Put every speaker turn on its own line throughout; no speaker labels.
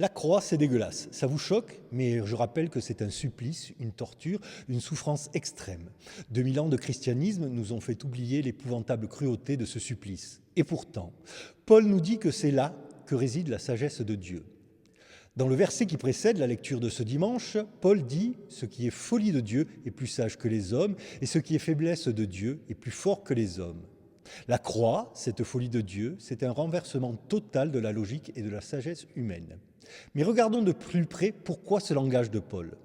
La croix, c'est dégueulasse. Ça vous choque, mais je rappelle que c'est un supplice, une torture, une souffrance extrême. 2000 ans de christianisme nous ont fait oublier l'épouvantable cruauté de ce supplice. Et pourtant, Paul nous dit que c'est là que réside la sagesse de Dieu. Dans le verset qui précède la lecture de ce dimanche, Paul dit « Ce qui est folie de Dieu est plus sage que les hommes, et ce qui est faiblesse de Dieu est plus fort que les hommes. » La croix, cette folie de Dieu, c'est un renversement total de la logique et de la sagesse humaine. Mais regardons de plus près pourquoi ce langage de Paul.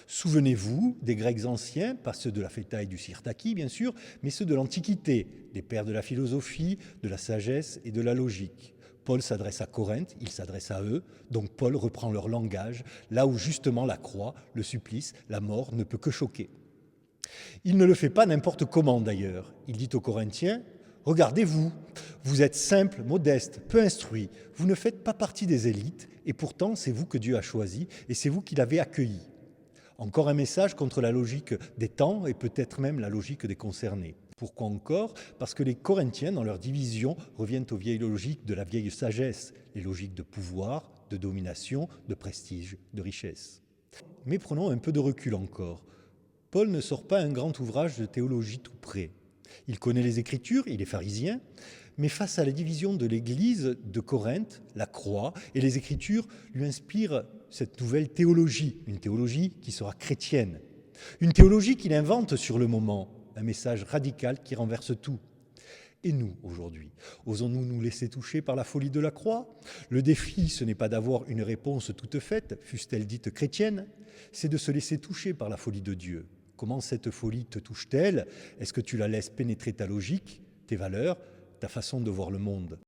Souvenez-vous des Grecs anciens, pas ceux de la Phétaï du Sirtaki bien sûr, mais ceux de l'Antiquité, des pères de la philosophie, de la sagesse et de la logique. Paul s'adresse à Corinthe, il s'adresse à eux, donc Paul reprend leur langage, là où justement la croix, le supplice, la mort ne peut que choquer. Il ne le fait pas n'importe comment d'ailleurs. Il dit aux Corinthiens « Regardez-vous, vous êtes simples, modestes, peu instruits, vous ne faites pas partie des élites et pourtant c'est vous que Dieu a choisi et c'est vous qui l'avez accueilli. » Encore un message contre la logique des temps et peut-être même la logique des concernés. Pourquoi encore? Parce que les Corinthiens, dans leur division, reviennent aux vieilles logiques de la vieille sagesse, les logiques de pouvoir, de domination, de prestige, de richesse. Mais prenons un peu de recul encore. Paul ne sort pas un grand ouvrage de théologie tout près. Il connaît les Écritures, il est pharisien, mais face à la division de l'Église de Corinthe, la croix et les Écritures lui inspirent cette nouvelle théologie, une théologie qui sera chrétienne. Une théologie qu'il invente sur le moment, un message radical qui renverse tout. Et nous, aujourd'hui, osons-nous nous laisser toucher par la folie de la croix? Le défi, ce n'est pas d'avoir une réponse toute faite, fût-elle dite chrétienne, c'est de se laisser toucher par la folie de Dieu. Comment cette folie te touche-t-elle? Est-ce que tu la laisses pénétrer ta logique, tes valeurs, ta façon de voir le monde?